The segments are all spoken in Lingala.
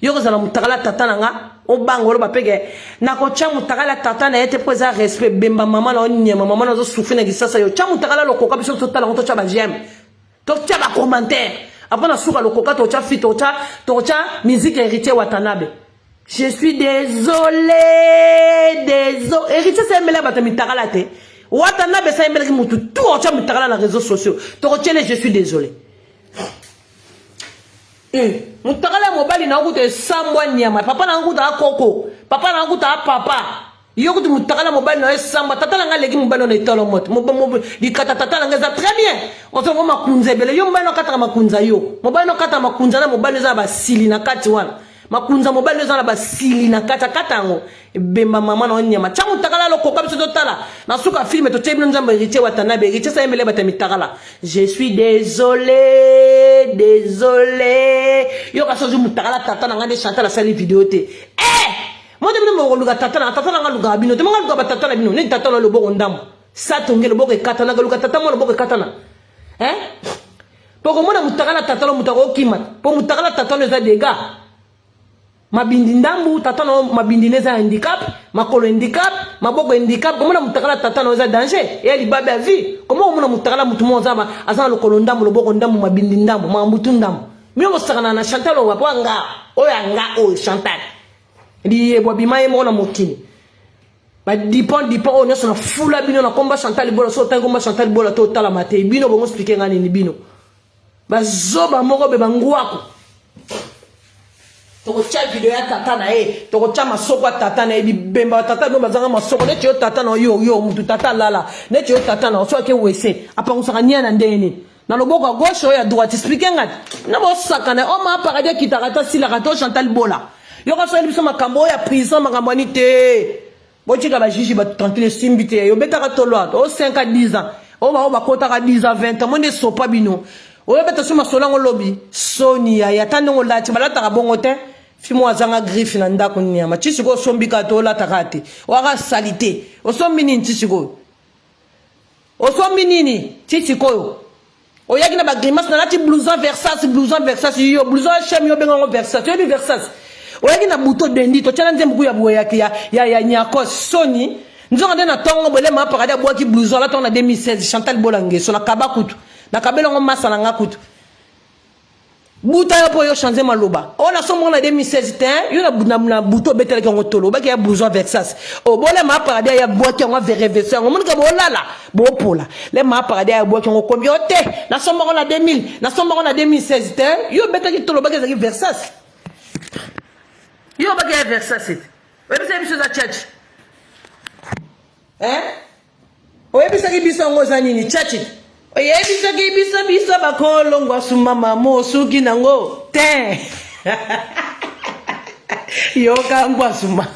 Yoko zala mutakala tata nanga o bangolo ba pege na ko cha mutakala tata na ete poza respect bemba mama na onyema mama na zo sufina gisasa yo cha mutakala lokoka biso to tala to cha ba j'aime to cha ba commentaire apana suka lokoka to cha fit to cha musique héritier Watanabe. Je suis désolé héritier c'est mela ba mutakala te Watanabe ça mela ki mutu tout cha mutakala na réseaux sociaux to chele je suis désolé. Mutakala mobali na nguta sambwa nyama papa na nguta koko papa na nguta papa yokuti mutakala mobali na sambwa tata nga legi mobali na italo moto di kata tata nga za très bien on se voit makunza bele yo mobali na kata makunza yo mobali na kata makunza na mobali za ba sili na kati wana makunza mobali za na ba sili na kata ngo bemba mama na nyama cha mutakala loko kabisa totala na suka film to tebino nzamba héritier Watanabe héritier ça emele bata mitakala je suis désolé yo ka soju mutakala tata na ngande chanter la sali vidéo te moi de mo luga tata na luga bino te mo luga tata na bino ni tata na loboko ndambo sa tongelo boko kata na luga tata mo loboko kata na poko mona mutakala tata lo mutako kima po mutakala tata no za dega mabindi ndambu tata no mabindi neza handicap makolo handicap maboko handicap komona mutakala tata no za danger ya libabe ya vie comment mona mutakala mutu mo za azana lokolo ndambu loboko ndambu mabindi ndambu mambutu ndambu mio sakana na Chantal wa bwanga oyanga o Chantal ndi bobima yemo na mokini ba dipon o nyoso na fula bino na komba Chantal bola so tango ma Chantal bola to tala mate bino bongo expliquer ngani ni bino ba zoba moko be bangwako toko cha video ya tata na toko cha masoko tata na bemba tata no bazanga masoko ne tio tata na yo mutu tata lala ne tio tata na so ke wese apa ngusaka nyana ndeni na loboko à gauche ou à droite expliquer ngati na bo sakana o ma paradia kitakata sila kato Chantal bola yo ka so elbiso makambo ya prison makambo ni te bo chika ba jiji ba tranquille simbite yo beta ka tolwa o 5 à 10 ans o ba kota ka 10 à 20 ans monde so pa bino o beta so masolango lobi Sonia ya tando lati balata ka bongo te fimo azanga griffe na ndako nyama chisiko sombika to la takate o ka salite o sombi nini chisiko o sombi nini chisiko o yaki na ba grimace na lati blouson Versace yo blouson chem yo bengo Versace yo bi Versace o yaki na buto dendi to tshana nzembu ku ya boya ya nyako Sony nzonga de na tongo bole ma parade boa ki blouson la tonga 2016 Chantal Bolangue so na kabakutu na kabelongo masa na ngakutu buta yo po yo changer maloba on a sombo na 2016 ten yo na buto betele ko ngotolo ba ki ya blouson Versace o bole ma parade ya boa ki ngo verevese ngo mun ka bolala bo pola le ma parade ya boa ki ngo kombi ote na sombo na 2000 na sombo na 2016 ten yo betele ki tolo ba ki Versace yo ba ki Versace we bisa biso za church o bisa ki biso ngo za nini church oye bisa bakolo ngwa sumama mo suki nango te yoka ngwa suma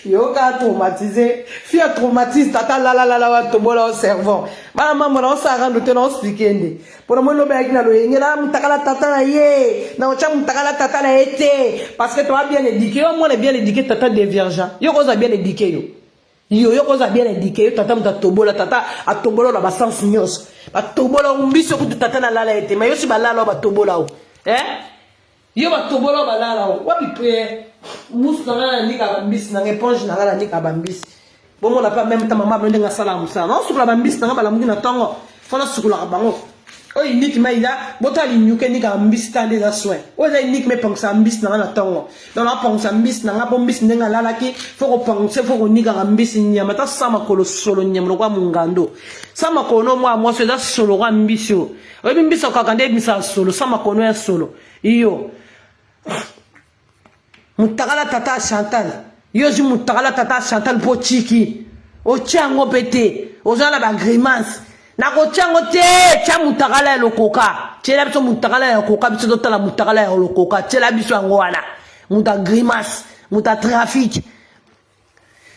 yoka traumatisé fia traumatise tata la wa tobola au cerveau mama mona on sa rendre te non expliquer ndi pour moi no ba kina lo yengela mutakala tata na ye na ocha mutakala tata na ete parce que toi bien éduqué moi on est bien éduqué tata des vierges yo ko za bien éduqué yo koza bien indiqué tata mta tobola tata atobola na ba sens nyos ba tobola umbiso ku tata na lala ete mais yo si ba lala ba tobola o yo ba tobola ba lala o wapi pe mus na nika bambis na éponge na nika bambis bon on n'a pas même ta maman ndinga sala musa non sukula bambis na bala mungi na tongo fona sukula bango o iniki maida botali nyuke nika bambis ta des soins o za iniki me pensa bambis na tongo dans la pensa bambis na bombis ndenga lala ki foko penser foko nika bambis nyama ta sama kolo solo nyama kwa mungando sama kono moi so da solo kwa mbisio o mbisio ka kande misa solo sama kono ya solo iyo mutakala tata Chantal yoji mutakala tata Chantal pochiki o chango bete o zala ba grimace na ko chango te cha mutakala lokoka chela biso mutakala ya koka biso totala mutakala ya lokoka chela biso ngwana muta grimace muta trafic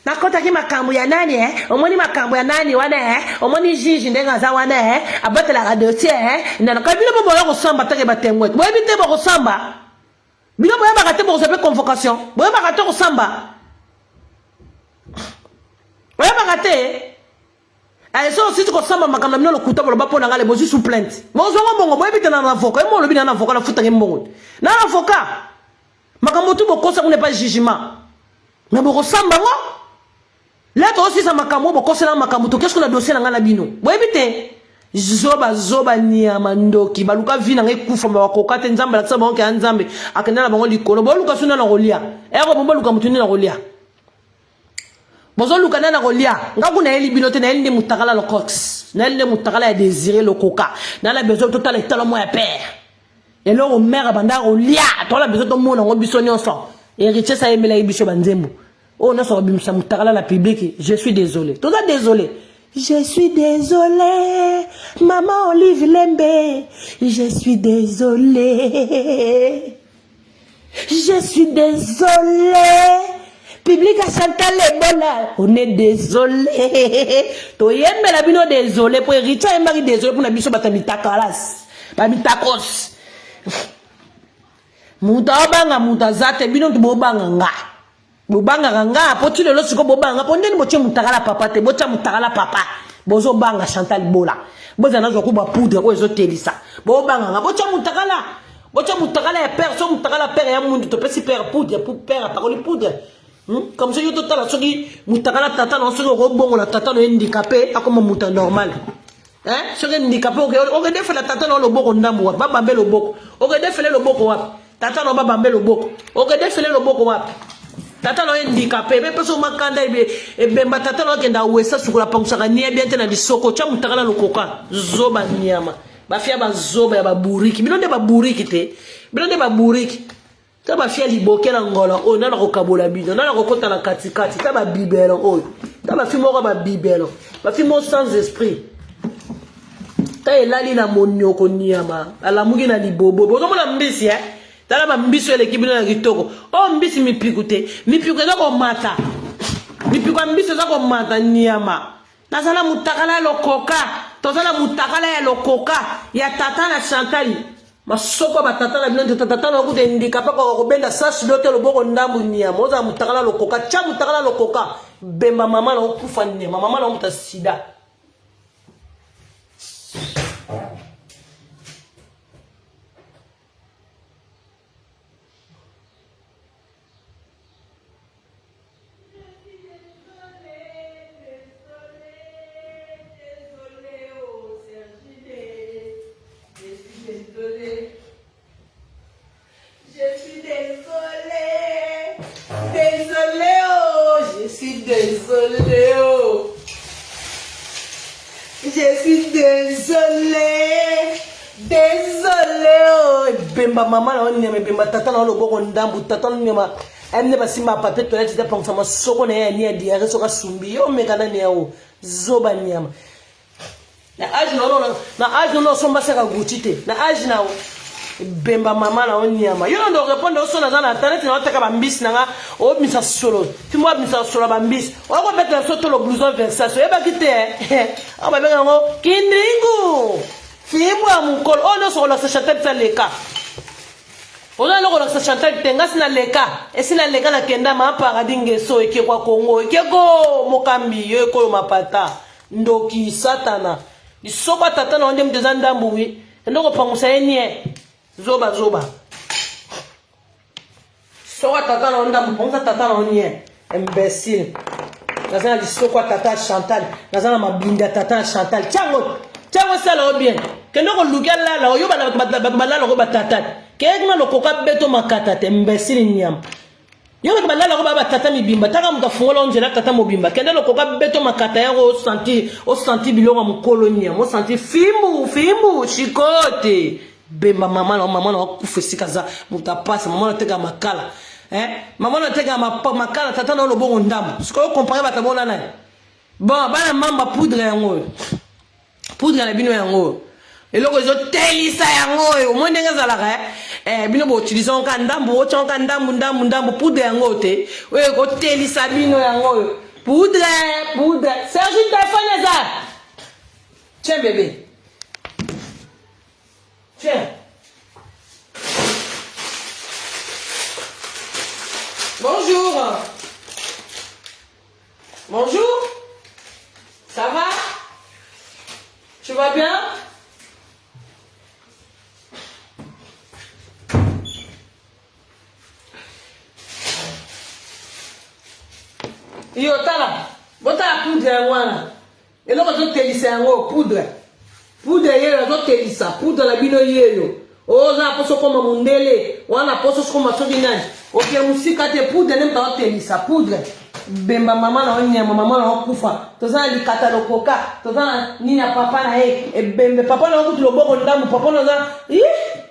na kota ki makambo ya nani omoni makambo ya nani wana omoni jiji ndenga za wana abatela ka dossier na kabila bobo ya ko samba take batengwe bo ebite bo ko samba bino boya bakate bo ko convocation boya bakate ko samba boya bakate Eh, so si tu kosamba makamna mino lo kuta bolo bapo na ngale bozi sous plainte. Mo zongo bongo boy bita na avocat, mo lo bina na avocat na futa ngembongo. Na avocat. Makambo tu bokosa n'est pas jugement. Mais boko samba ngo. Là to aussi ça makambo bokosa na makambo to qu'est-ce qu'on a dossier na ngala bino. Boy bite. Zoba niama ndoki baluka vina ngekufa bakoka te nzamba la tsaba onke nzambe akenda na bango likolo boluka suna na rolia. Ero bomba luka mutuni na rolia. Bozo luka na rolia ngaku na eli binote na eli mutakala le cox na eli mutakala ya désirer le coca na la besoin total et tellement ya père et là au mère banda rolia toi la besoin to mona ngo biso nyonso héritier ça emela ibiso banzembo oh na so bimisa mutakala la public je suis désolé tout ça désolé je suis désolé maman Olive Lembe je suis désolé public à Chantal Ebola, on est désolé. To yembe la bino désolé pour Richard et Marie désolé pour na biso batamita kalas. Bamitakos. Muta obanga muta zate bino to bobanga nga. Bobanga nga poti le losiko bobanga pondeni boche mutakala papa te bocha mutakala papa. Bozo banga Chantal Ebola. Boza nazo ko ba poudre ko ezo telisa. Bobanga nga bocha mutakala. Bocha mutakala ya père so mutakala père ya mundu to pesi père poudre pour père parole poudre. Comme ça, il y a tout à l'heure, mutakala tata non soko robongo la tata no handicapé a comme muta normal. Hein? Sur handicapé, on regarde fait la tata no le boko ndambo wa, ba bambe le boko. On regarde fait le boko wa. Tata no ba bambe le boko. On regarde fait le boko wa. Tata no handicapé, mais parce que makanda e bemba tata no kenda wesa sukula pangsaka ni bien tena disoko cha mutakala no koka. Zoba nyama. Ba fia ba zoba ya ba buriki. Bino de ba buriki te. Bino de ba buriki. Taba fia liboke na ngola o nana ko kabola bino nana ko kota na katikati taba bibelo o taba fi moko ba bibelo ba fi mo sans esprit ta elali na monyoko niama ala mugi na libobo bozo mona mbisi tala ba mbiso ele kibino na kitoko o mbisi mipikute za ko mata mipikwa mbiso za ko mata niama nazala mutakala lokoka tozala mutakala ya lokoka ya tata na Chantal masoko batata na bino tata na kude ndika pa ko benda sas lote loboko ndambu nia moza mutakala lokoka cha mutakala lokoka bemba mama na okufa nia mama na muta sida Bemba mama na on nyama bemba tata na loboko ndambu tata na nyama amne basima papier toilette de pensa ma soko na ya ni diare soka sumbi yo mekana ne yawo zoba nyama na age no somba saka gutite na age na bemba mama na on nyama yo ndo répondre so na na internet na oteka ba mbisi na nga o misa solo ti mo misa solo ba mbisi o ko mettre so to le blouson versation e ba kite o ba benga ngo kindingu fimwa mukolo o no so la se Chantal saleka on a le Chantal tengas na leka et si na leka na kenda ma paradinge so eke kwa Kongo eke ko mokambi yo ko mapata ndoki satana isoba tata na onde mteza ndambu wi ndoko pangusa enie zoba soka tata na onda mponza tata na onye imbécile nazana disoko tata Chantal nazana mabinda tata Chantal chango sala bien kendo ko lugala la yo bala ko batata kegna lokoka beto makata te imbécile nyam yo bala ko batata mibimba taka mutafungola onjela tata mobimba kendo lokoka beto makata ya o senti bilonga mukolo nyam o senti fimbu chikote bemba mama na kufesika za mutapasa mama na tega makala mama na tega makala tata na lobongo ndambo siko comparer batabona na bon bana mamba poudre yango poudre na bino yango eloko zo telisa yango mo ndenge zalaka bino bo utiliser onka ndambo ochonka ndambo poudre yango te we ko telisa bino yango poudre Serge téléphone ça tiens bébé tiens bonjour ça va Yo tala. Bota poudre wana. Et là on telisa yango poudre. Poudre yero zo telisa, poudre la bino yero. Oza poso koma mundele, wana poso koma soki nani. Okia musika te poudre nemba telisa, poudre. Bemba mama na onyama mama na okufa. Tozana likata lokoka, tozana nina papa na e bembe papa na okutu loboko ndamu papa na za.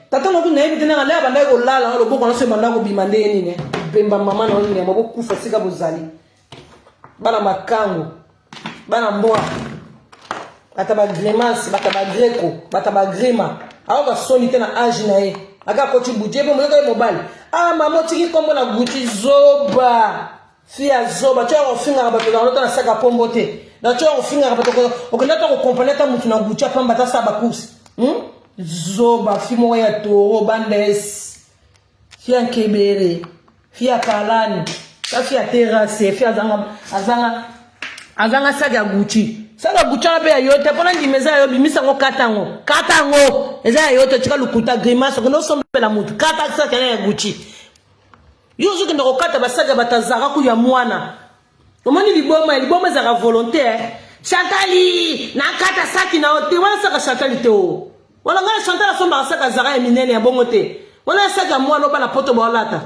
Tata na kuna hivi tena leo banda ko lala loboko na se banda ko bimande nini. Bemba mama na onyama bokufa sika bozali. Bana makango. Bana mboa. Bata ba grimace, bata ba greco, bata ba grima. Aho ba soni tena age na e. Aka ko tibuje bo mo ko mobile. Ah mama tiki kombo na guti zoba. Fia zoba, tu as refusé à battre dans la saga pomboté. Là, tu as refusé à battre. On connaît ton compagnon, tu as moutu na boucha pamba ta saba course. Zoba, fi moya toro, bandes. Fia kebere, fia kalani, fia terrasse, fia azanga saga gucci. Saga gucci na pe yote, pona ndimeza yo bimisa ngo katango. Katango, eza yote chika lukuta grimace, kono sombe la mutu. Kata sa kana ya gucci. Yozo kende kokata basaga batazaka ku ya mwana. Omani liboma za volontaire. Chantali nakata saki na ote wana saka Chantali te o. Wala ngala Chantali somba saka zaka ya minene ya bongo te. Wana saka mwana ba na poto ba lata.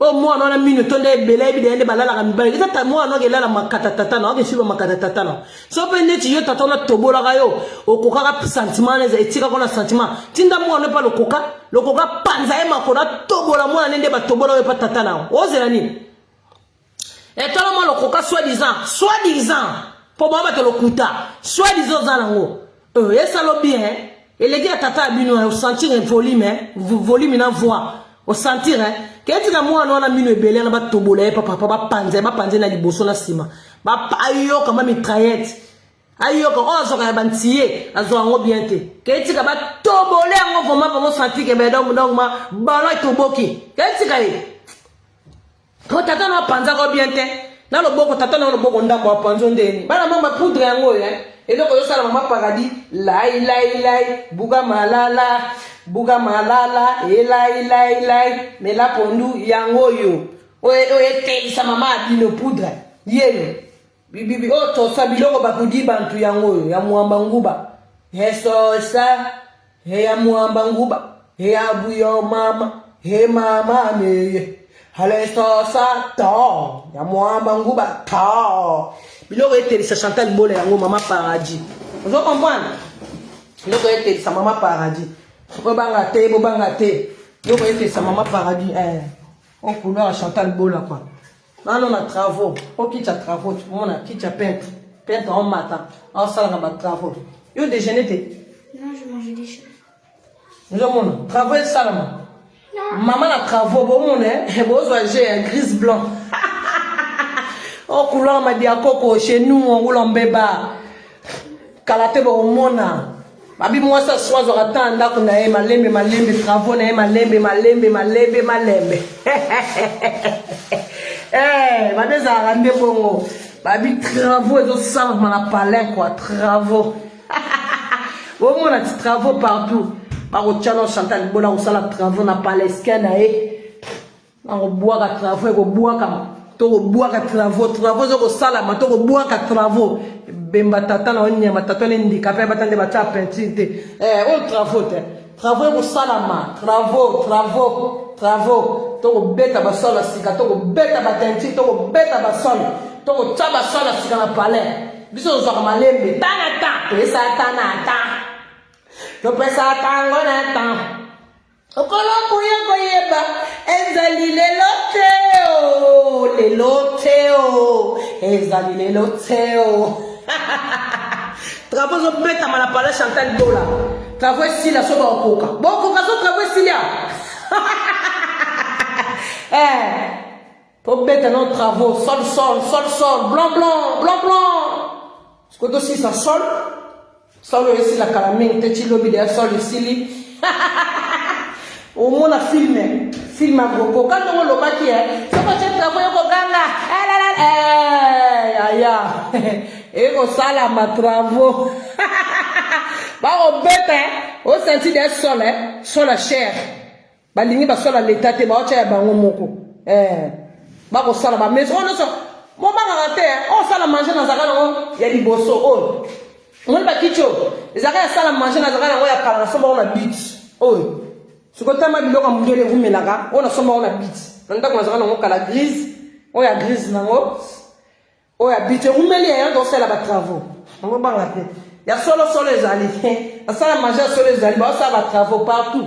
O mwana na minu tonde bele bi de balala ka mibale. Kita ta mwana ngela la makata tatana, o ke sibo makata tatana. So pe neti yo tatona tobola ga yo. Okoka ka sentiment les etika kona sentiment. Tinda mwana pa lokoka panza e makona tobola mwana nende ba tobola yo pa tatana. Ozela nini? Et tala mwana lokoka soi-disant. Po ba te lokuta. Soi-disant zanango. Yesa lo bien. Et les gars tata bino au sentir un volume na voix. Au sentir qu'est-ce que moi non na mino ebele na ba tobola papa panze na liboso na sima. Ba ayo kama mitraillette. Ayo ko ozo ka bantier azo ngo bien te. Qu'est-ce que ba tobola ngo vraiment sentir que donc ma bala toboki. Qu'est-ce que ko tata na panza ko bien te. Na loboko tata na loboko ndambo panzo ndeni. Bana mama poudre yango et donc yo sala mama paradis lai buga malala elai mais la pondu yango yo oete isa mama bino poudre yelo bibi o to sabiloko bakudi bantu yango yo ya muamba nguba heso sa he ya muamba nguba he ya buyo mama he mama me haleso sa to ya muamba nguba to biloko ete sa Chantal Mbole yango mama paradis vous comprenez biloko ete sa mama paradis bobanga te yo ko ete sa mama paradis on couleur Chantal Mbole quoi non on a travaux on quitte à travaux on a quitte à peintre en matin on sala na travaux yo déjeuner te non je mangeais des choses nous avons travaux salama maman na travaux bon on bozo j'ai gris blanc on couleur ma diakoko chez nous on roule en beba kalate bo mona babi moi ça soit zorata ndako na e malembe travaux na e malembe badeza rande bongo babi travaux ezo sala na palais quoi travaux bon mona travaux partout bako chano Chantal Mbole ko sala travaux na palais skana e na ko boaka travaux ko boaka to boaka travaux zo sala ma to boaka travaux bemba tata na onyama tata ne ndikape batande bacha peinture on travaux ko sala ma travaux to beta basola sika to beta batenti to beta basol to chaba sola sika na palais biso zo malembe tanata pesa tanata to pesa tango na tan okolo kuya koyeba ezali leloteo ezali leloteo travaux zo beta mala palais Chantal Mbole travaux si la soba okoka boko kaso travaux si ya to beta non travaux sol blanc ce que aussi ça sol ici la calamine te chilobi de sol ici au moins la film à gros quand on le baki ça va être travail ko ganga et ko sala ma travaux ba o beta au senti des sol la chair balingi ba sol l'état te ba o cha ba ngomoko ba ko sala ba mais on so Mon banga te, on sala manger dans zaka nango ya liboso oh. On ba kicho, zaka sala manger dans zaka nango ya kala somba on a bit. Oh. Sukota ma biloko mungele vumelaka, on a somba on a bit. Nanda ko zaka nango kala grise, oh ya grise nango. Oh ya bit umeli ya ndo sala ba travaux. On banga te. Ya solo les alliés. On sala manger solo les alliés, ba sala ba travaux partout.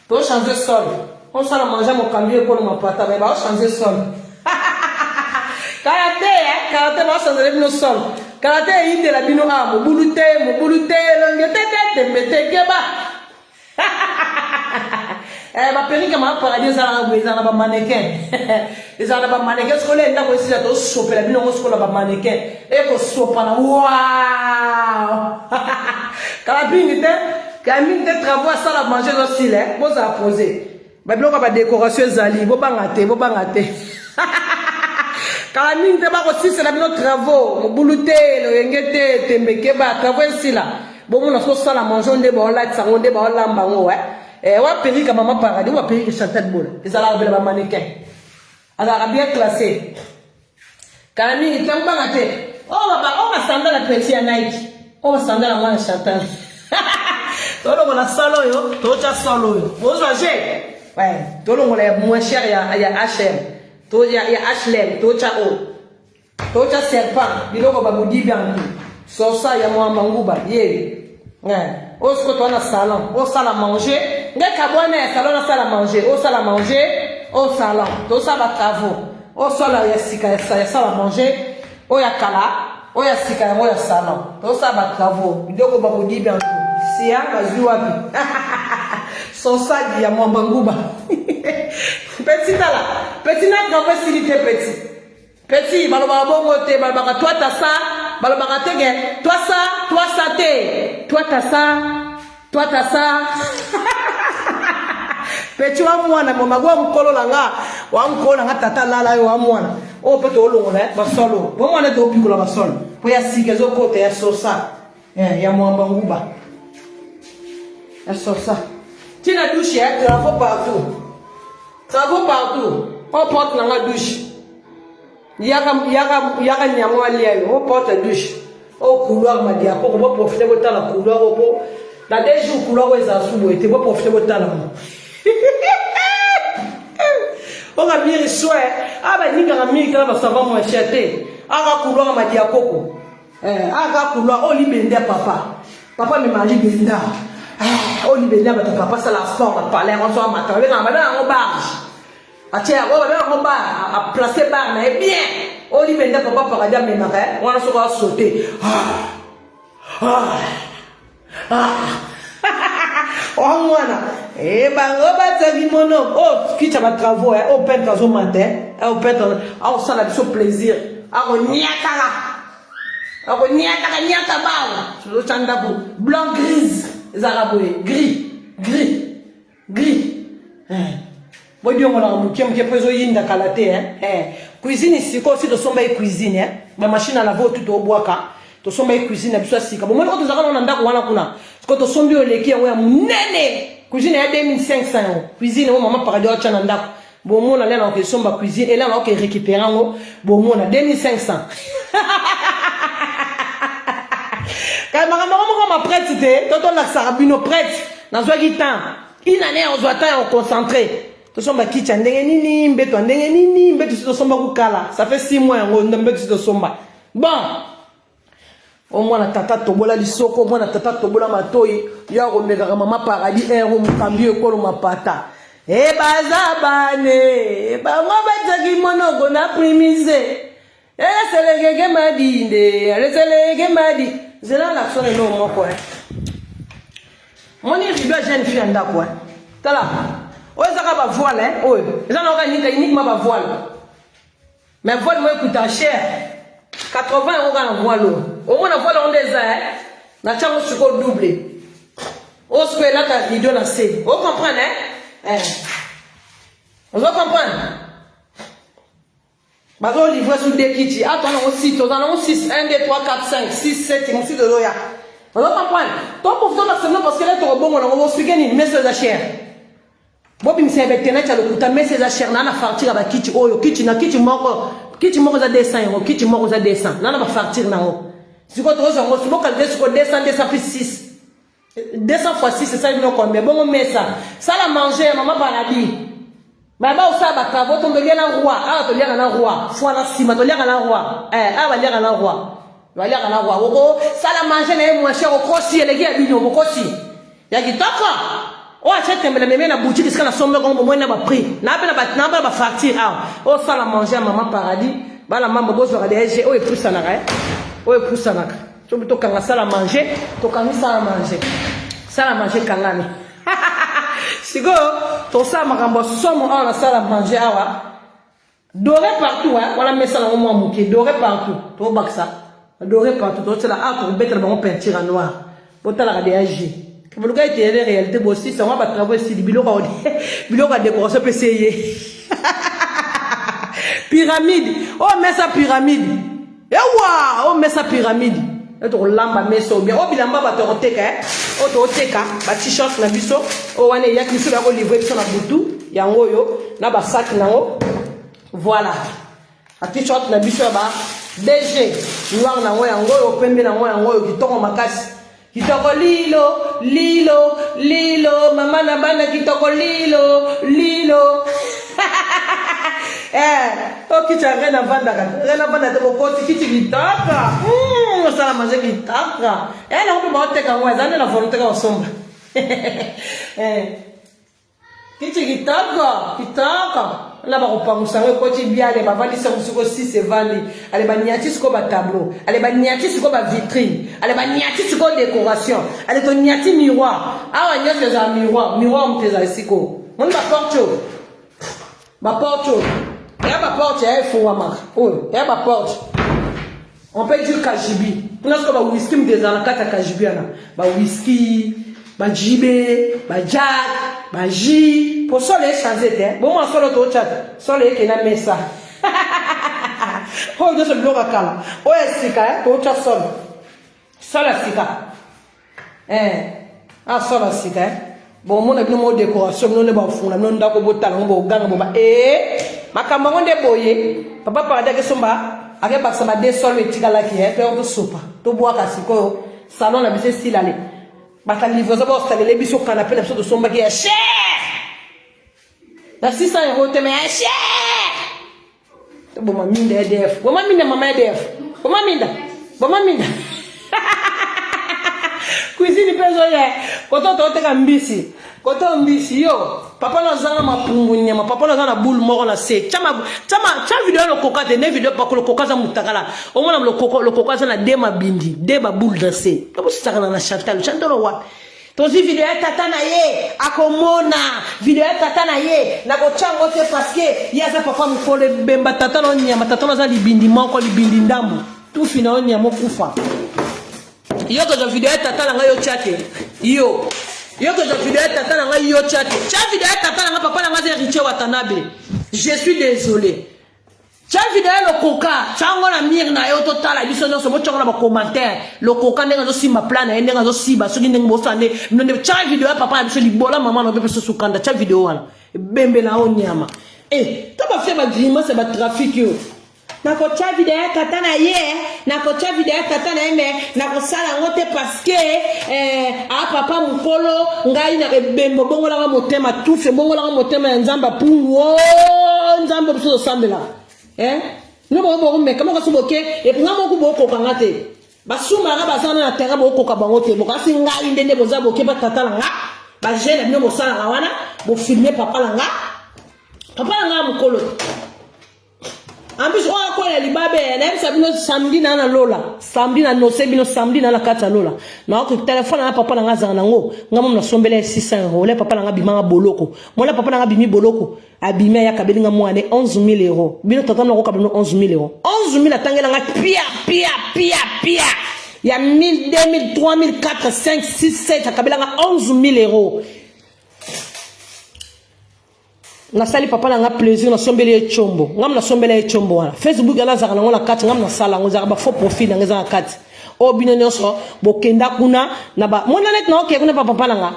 Pour changer sol. On sala manger mon camion pour ma pata, mais ba changer sol. Karate va changer le sol. Karate est de la bino a mo bulute longete tembete keba. Ma perruque m'a paradis ça ba mannequin. Les ana ba mannequin scolaire nda ko sila to sope la bino scolaire ba mannequin. E ko sopa na wow. Karabini te travaux ça la manger aussi là. Bon ça poser. Ba biloko ba décoration zali bo bangate. Quand nous avons aussi nos travaux, nous boulotons, nous tembeke ba travaux ici là. Bon, on a fait ça la manger, on débat là, ça on débat là, bango ouais. Et on a payé comme maman paradis, on a payé Chantal Boule. Et ça l'a rappelé la mannequin. Alors a bien classé. Quand nous étions pas à terre, on va s'en la petite à Nike, on va s'en la moi Chantal. Tout le monde a solo yo, tout a solo yo. Vous voyez, ouais, tout le monde est moins cher, il y a HM. To ya HLM, to cha serpent, biloko ba mudibi antu. Sosa ya mwamba nguba, ye. O sko to na salon, o sala manger. Nga kabone salon na sala manger, o sala manger, o salon. To sa ba travaux. O sala ya sika ya sala manger, o ya kala, o ya sika ya mo ya salon. To sa ba travaux, biloko ba mudibi antu. Siya kazuwa bi. Sosa ya mwamba nguba. Petit là, petit n'a pas facilité petit. Petit, balobaka bongo te, balobaka toi t'as ça, balobaka te gen, toi ça te, toi t'as ça. Petit wa mwana mama gwa mkolo langa tata lala yo wa mwana. O peto olongo na ba solo. Bo mwana to pikola ba solo. Po ya sikezo kote ya sosa. Ya mwamba nguba. Ya sosa. Tina douche ya travaux partout. Travaux partout. On porte dans la douche. Yaka nyamwa liayo. On porte la douche. Au couloir ma dia. On va profiter de temps la couloir au pot. Dans des jours couloir où ils ont soulevé. On va profiter de temps là. On a bien reçu. Ah ben ni quand mi quand va savoir moi chercher. Ah couloir ma dia koko. Ah couloir au libende papa. Papa me m'a libende. Oh, libéria, papa, ça la sport, la palais, on s'en matin, on va en barge. A tiens, on va en bar, à placer bar, mais bien. Oh, libéria, papa, paradis, mais marais, on va sauter. Oh, moi, eh ben, on va te dire mon nom. Oh, qui t'a pas travaux, oh, pète au matin, oh, pète, oh, ça a du plaisir. Oh, niakara. Oh, niakara, bao. Je le chante d'abord. Blanc, grise. Zaraboué, gris. Moi, bien, on a un bouquin qui est présent dans Kalaté. Cuisine ici, quand aussi de sombre cuisine, ma machine à laver tout au bois, to sombre cuisine, à bisous si. Comme moi, quand tu as un andar ou un akuna, quand tu sombre le qui est un néné, cuisine est 2500 €. Cuisine, mon maman paradis au chanandar. Bon, moi, on a l'air de sombre cuisine, et là, on a récupéré un mot. Bon, moi, on a 2500. Quand ma prête, c'était, quand on a sarabino prête, dans un guitan, une année, on doit être concentré. Tout ça, ma kitchen, nini, mbeto, nini, mbeto, tout ça, ma kukala. Ça fait 6 mois, on a mbeto, tout ça, bon. Au moins, la tata tobola lisoko, au moins, la tata tobola matoi, ya omega, maman paradis, on cambio, kolo ma pata. Eh, bazabane, bah, moi, bazaki mono, on a primisé. Eh, c'est le gege madi, c'est le gege madi. C'est là l'action de l'homme, moi, quoi. Mon équipe de jeune fille, en quoi. T'as là. Oh, ça va voile, hein. Oh, ça n'a pas uniquement ma voile. Mais voile, moi, coûte cher. 80 € en voile. Au moins, la voile, on les a, hein. La chambre, c'est quoi doublé. Oh, ce que là, t'as l'idée, là, c'est. Vous comprenez, hein? Vous comprenez? Bazo livrer sur des kits. Attends, on a 6, 1, 2, 3, 4, 5, 6, 7, on suit de l'oya. On va comprendre. Toi, pour vous donner parce que là, tu as bon, on va expliquer une message à cher. Bobi me sait avec tes nets à le coup, ta message à cher, n'a pas parti à la kit, oh, kit, na kit, mort, kiti moko za 200 euros kiti moko za 200 nana ba facture nango siko to zo ngo siko kalde siko 200 plus 6 200 fois 6 c'est ça il combien bon mesa sala manger maman paradis baba usaba kavo to ndolia na roi to lia na roi fois la sima to lia na roi ba lia na roi ba lia na roi oko sala manger na moi cher oko si elegi ya binyo oko si ya kitoko o achete mbele meme na boutique sika na sombe ko mo na ba prix na ba facture o sala manger maman paradis bala mama bozo ka DG o e poussa na ka o e poussa na ka to to kanga sala manger to kanga sala manger kangani sigo to sa makambo somo on la sala manger awa doré partout wala mesa na mo muke doré partout to baksa doré partout to tela to betre ba peinture en noir botala ka DG que vous avez été réalité aussi ça va travailler si biloko biloko décoration PCE pyramide oh mais ça pyramide ewa oh mais ça pyramide et to lamba meso bien oh bilamba ba to teka oh to teka ba t-shirt na biso oh wane ya kiso ba ko livrer biso na butu yango yo na ba sac nango voilà a t-shirt na biso ba DG noir nango yango yo pembe nango yango yo kitoko makasi kitoko lilo mama na bana kitoko lilo okicha rena vanda te bokoti kiti kitaka osala manger kitaka na mpe baoteka ngo ezane na volonté ka osomba kiti kitaka la bakopangusa ngo ekoti biale bavandisa mosiko 6 evandi ale baniati siko batableau ale baniati siko bavitrine ale baniati siko décoration ale toniati miroir awa nyonso eza miroir moto ezali siko moni baporte ya baporte ya efungwamaka oyo ya baporte on peut dire kajibi mpona siko bawhiski moto ezala na kati ya kajibi wana bawhiski bajibe bajak baji pour ça les changer te bon moi solo to chat solo ke na mesa oh de ce bloc akala oh esika to chat solo sika solo sika bon mon abino mo décoration non ne ba funa non ndako botala ngo ganga boba makamba ngonde boye papa parada ke somba ake baksa ba de solo etikala ki to sopa to boa kasiko salon na bise silale baka livreuse ba installer biso canapé na biso to somba ki cher na 600 euros te mais cher bon maminda EDF bon maminda mama EDF bon maminda cuisine peso ye koto to teka mbisi koto mbisi yo papa na zanga mapungu nyama papa na zanga boule moko na se chama video lo kokate ne video pa ko kokaza mutakala o mona lo kokaza na dema bindi deba boule na se to sisakana na Chantal wa tozi video ya tata na ye akomona video ya tata na ye na ko chango te parce que yaza papa mfole bemba tata no nyama tata na za libindi moko libindi ndambu tu fina on nyama kufa yo ko video ya tata na yo chate yo ko video ya tata na yo chate cha video ya tata na papa na za Riche Watanabe je suis désolé cha video le coca chango na mir na yo total biso no so mo chango na ba commentaire le coca ndenga zo simba plan na ndenga zo siba so ndenga mo sande nonde cha video ya papa biso libola mama na beso sukanda cha video wana bembe na onyama to ba fe ba grima se ba trafic yo na ko cha video ya tata na ye na ko cha video ya tata na me na ko sala ngote parce que papa mukolo ngai na bembo bongo la motema tufe bongo la motema nzamba pungo nzamba biso sambela no bo me kama ko boke e ngamo ko boko kangate basuma ga basana na terra boko ka bango te boka singa inde boza boke ba tatala nga ba jela no mo sala wana bo filmer papa nga mukolo ambis o ko le libabe na bisa bino samedi na lola samedi na no sebino samedi na kata lola na ko téléphone na papa nga zanga ngo ngamo na sombele 600 euros le papa nga bimanga boloko mola papa nga bimi boloko abime ya kabeli nga mwane 11000 euros bino tata na ko kabeli 11000 euros 11000 atangela nga pia ya 1000 2000 3000 4 5 6 7 akabela nga 11000 euros na sali papa na nga plaisir na sombele chombo ngam na sombele chombo wana Facebook ala zaka na ngona kati ngam na sala ngo zaka ba faux profil na ngeza kati o bino nyonso bokenda kuna na ba mona net na okay kuna papa na nga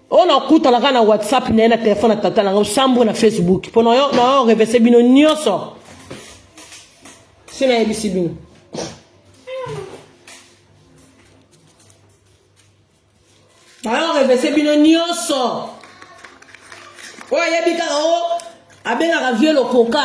on a kuta la kana WhatsApp na téléphone na tata na nga sambo na Facebook pono yo na reverser bino nyonso c'est na yebisi bino alors reverser bino nyonso oyo yebi kaka o abengaka vieux le coca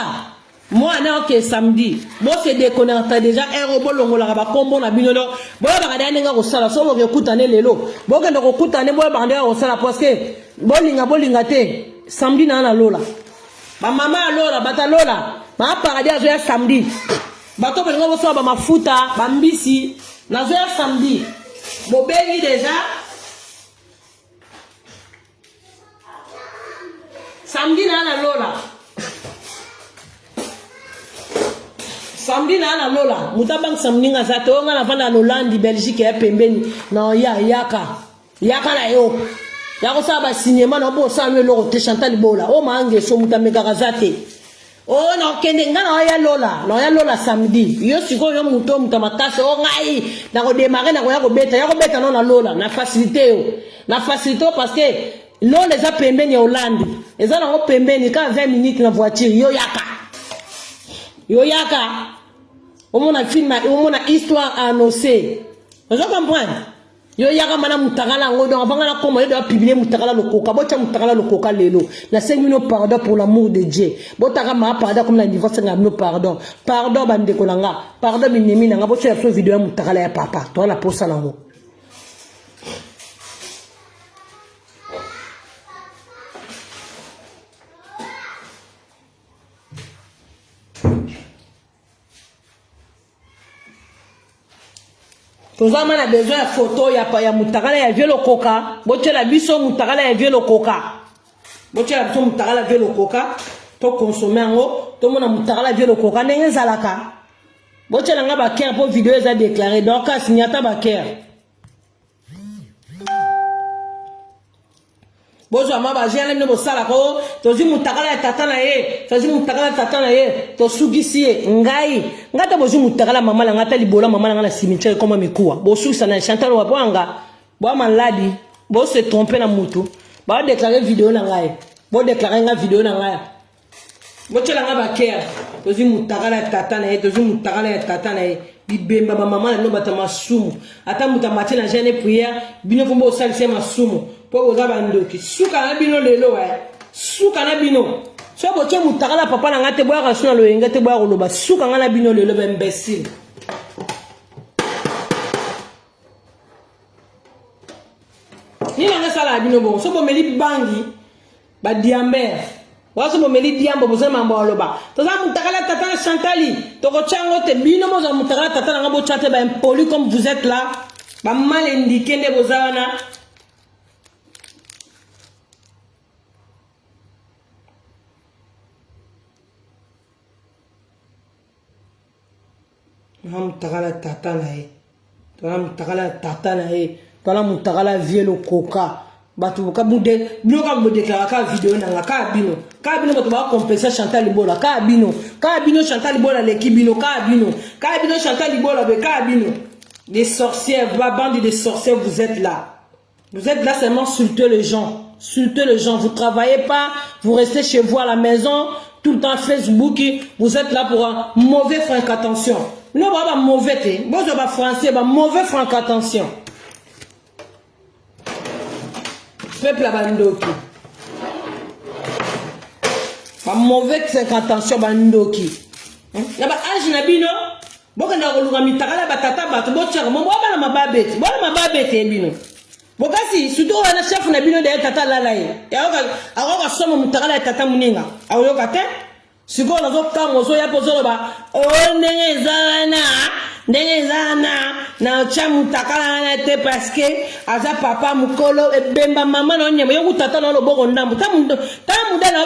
moi na ok samedi bo se déconnecter déjà aéro bolongolaka bakombo na bino do boyo bakada ndenga kosala so boke kutane lelo bokende kokutane boyo bakanda kosala parce que bolinga te samedi na lola ba mama lola bata lola ba paradis azo ya samedi bato bolinga boso ba mafuta ba mbisi na zo ya samedi bobengi déjà samedi na lola samedi na lola mutabang samedi nga za to nga na vanda Hollande Belgique ya pembeni na yaka na yo yako saba cinéma na bo sa lo te Chantal Bola o mange so mutameka kazate o na kende nga na ya lola samedi yo siko yo muto mutamatase o ngai na ko démarrer na ko ya ko beta no na lola na facilité parce que l'on les a pembeni ya Hollande eza na ko pembeni ka 20 minutes na voiture yo yaka au moins film au moins histoire annoncée vous comprenez yo yaka mana mutakala ngo donc avant na comment doit publier mutakala lokoka bocha mutakala lokoka lelo na 5 minutes pardon pour l'amour de Dieu botaka ma pardon comme na divorce nga no pardon bande kolanga pardon minemi nga bocha ya vidéo ya mutakala ya papa to na posa nango Tozama na besoin ya photo ya mutakala ya vieux le coca. Boche la biso mutakala ya vieux le coca. Boche la biso mutakala ya vieux le coca. To consommer ngo, to mona mutakala ya vieux le coca ndenge zalaka. Boche la nga ba care pour vidéo eza déclaré donc ka signata ba care. Bozo ama ba jana ne bo sala ko to zi mutakala ya tata na ye, to zi mutakala ya tata na ye, to sugisi ye ngai. Ngata bozo mutakala mama la ngata libola mama la na cimetière comme mikuwa. Bo susa na Chantal wa bwanga, bo maladi, bo se tromper na mutu. Ba déclarer vidéo na ngai. Bo déclarer nga vidéo na ngai. Bo tshela nga ba care, to zi mutakala ya tata na ye, to zi mutakala ya tata na ye. Bibemba ba mama la no batama sumu. Ata mutamati na jeune prière, bino fombo salise masumu. Po oza bandoki suka na bino lelo suka na bino so boche mutakala papa na ngate boya kasuna loyenga te boya koloba suka na bino lelo ba imbécile ni na sala bino bon so bomeli bangi ba diamber wa so bomeli diambo boza mambo loba to za mutakala tata na Chantali to ko chango te bino boza mutakala tata na ngabo chate ba impoli comme vous êtes là ba mal indiqué ne boza wana mutakala tata na ye tola mutakala tata na ye tola mutakala vieux le coca batu ka bude bino ka bude ka vidéo na ka bino batu ba compenser Chantal Bola ka bino Chantal Bola le kibino ka bino Chantal Bola be ka bino des sorcières la bande de sorcières vous êtes là seulement insulter les gens vous travaillez pas vous restez chez vous à la maison tout le temps Facebook vous êtes là pour un mauvais franc attention. Non, pas mauvais, bon, je vais français, mauvais franc attention. Peuple à bandoki. Mauvais franc attention, bandoki. Y'a pas âge nabino. Bon, quand on a mis takala batata bat, bon, tiens, mon bois ma babette, bino. Bon, si, surtout on a chef nabino de tata lalaye. Y'a pas somme mon takala tata muninga. A yo kate. Siko na zo kamo zo ya pozo ba o ndenge zana na chamu takala na te parce que aza papa mukolo e bemba mama na nyama yo tata na loboko ndambo tamu na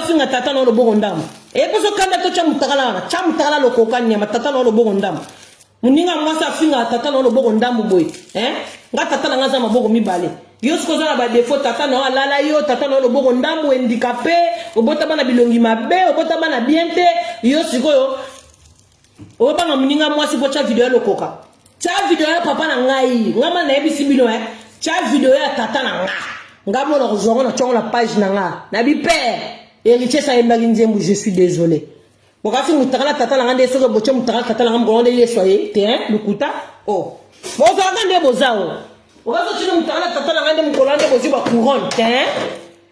finga tata na loboko ndambo e pozo kanda to chamu takala lokoka nyama tata na loboko ndambo muninga mwasa finga tata na loboko ndambo boy nga tata na ngaza maboko mibale yo siko za ba défaut tata na lala yo tata na loboko ndambo handicapé obota bana bilongi mabe obota bana biente yo siko yo obanga muninga mwasi po cha video lokoka cha video ya papa na ngai ngama na ebisi bino cha video ya tata na ngamo na kozonga na chongo la page na nga na bi père héritier sa embagi nzembu je suis désolé Bokasi mutakala tata la ngande soko boche mutakala tata la ngambo ngande yesoye te hein lukuta oh boza ngande bozao bokasi chino mutakala tata la ngande mukolande bozi ba couronne te hein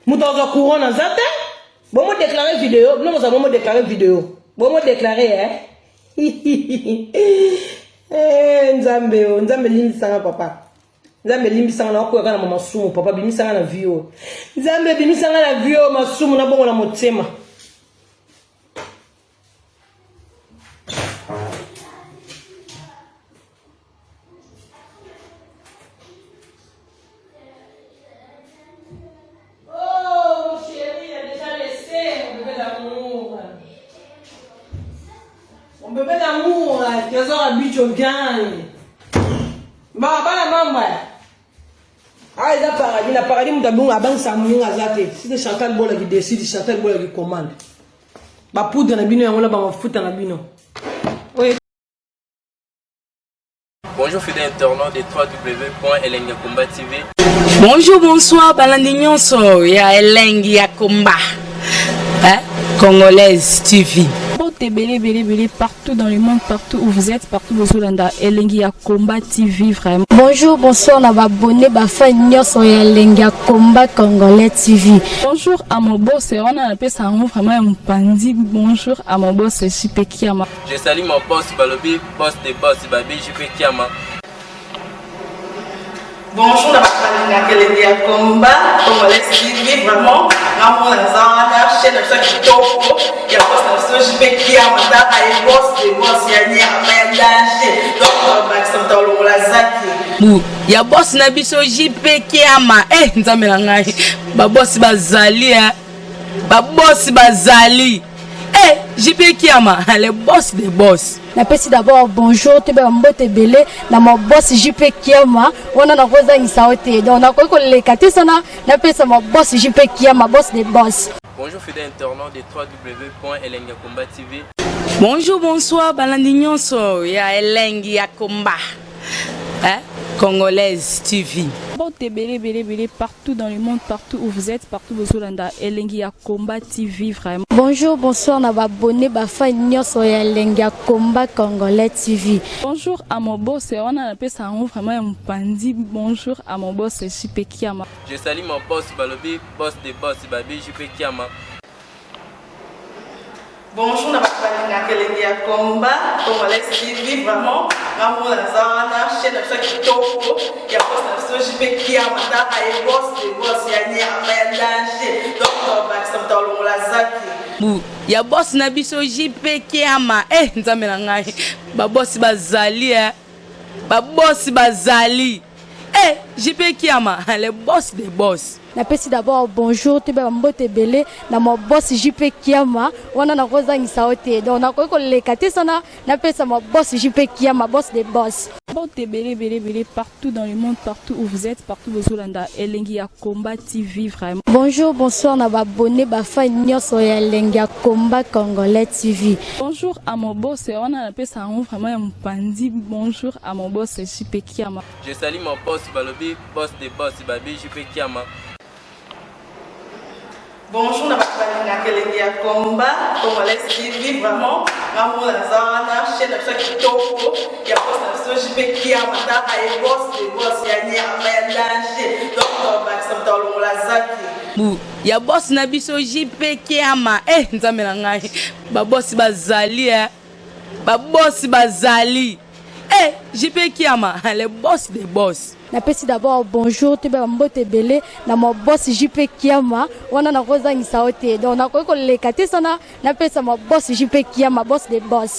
mutaza couronne azate bomo déclarer vidéo non nous avons déclarer vidéo bomo déclarer hein nzambe nzambe limbisanga papa nzambe limbisanga na ko kana mama sumu papa bimisanga na vio nzambe bimisanga na vio masumu na bongo na motema. Mon bébé d'amour, trésor habite au gagne. Bah, la maman. Ah, il a paradis, mon tabou, à banque, ça m'a azate. Si c'est Chantal Bola qui décide, Chantal Bola qui commande. Bah, poudre dans la bino, on l'a pas foutre dans la bino. Oui. Bonjour fidèles internautes de www.elengiakomba TV. Bonjour, bonsoir, balandignon so, ya Elengiakomba, Congolaise TV. Belé partout dans le monde, partout où vous êtes, partout où vous êtes, Elengiakomba TV vraiment. Bonjour, bonsoir, on va abonner Bafa Nyos Elengiakomba Congolais TV. Bonjour à mon boss, on a appelé ça vraiment un pandi. Bonjour à mon boss, JP Kiama. Je salue mon boss Balobi, boss de boss Babi, JP Kiama. Bonjour, la Elengiakomba Congolais TV vraiment. Maman, la chaîne de chaque topo, il y a boss de JP Kiama, et boss de boss, il y a un danger. Donc, Maxime Talon la Zaki. Ya boss na biso JP Kiama, nzambe na ngai. Ba boss bazali, ba boss bazali. JP Kiama, le boss des boss. Napesi d'abord bonjour, te ba mbote belé na mon boss JP Kiama, on a na rosa ngisaote. Donc na ko le kati sana, napesa mon boss JP Kiama, boss des boss. Bonjour fidèles internautes de www.elengiakomba TV. Bonjour, bonsoir, balandignon so, ya Elengiakomba, Congolaise TV. Belé partout dans le monde, partout où vous êtes, partout où vous êtes, Elengiakomba TV vraiment. Bonjour, bonsoir, on va abonner Bafa Nyos Elengiakomba Congolais TV. Bonjour à mon boss, on a appelé ça vraiment un pandi. Bonjour à mon boss, JP Kiama. Je salue mon boss Balobi, boss de boss Babi, JP Kiama. Bonjour, la Elengiakomba Congolais TV vraiment. Maman, la chaîne de chaque topo, il y a boss de JP Kiama, et boss de boss, il y a un danger. Donc, Maxime Talon la Zaki. Ya boss na biso JP Kiama, nzambe na ngai. Ba boss bazali, ba boss bazali. JP Kiama, le boss des boss. Napesi d'abord bonjour, te ba mbote belé na mon boss JP Kiama, on a na rosa ngisaote. Donc na ko le kati sana, napesa mon boss JP Kiama, boss des boss. Belé partout dans le monde, partout où vous êtes, partout où vous êtes, Elengiakomba TV vraiment. Bonjour, bonsoir, on va abonner Bafa Nyos Elengiakomba Congolais TV. Bonjour à mon boss, on a appelé ça vraiment un pandi. Bonjour à mon boss, JP Kiama. Je salue mon boss Balobi, boss de boss Babi, JP Kiama. Bonjour, la Elengiakomba Congolais TV vraiment. Maman, la chaîne de chaque topo, il y a boss de JP Kiama, et boss de boss, il y a un danger. Donc, Maxime Talon la Zaki. Ya boss na biso JP Kiama, nzambe na ngai. Ba boss bazali, ba boss bazali. JP Kiama, le boss des boss. Napesi d'abord bonjour, te ba mbote belé na mon boss JP Kiama, on a na rosa ngisaote. Donc na ko le kati sana, napesa mon boss JP Kiama, boss des boss.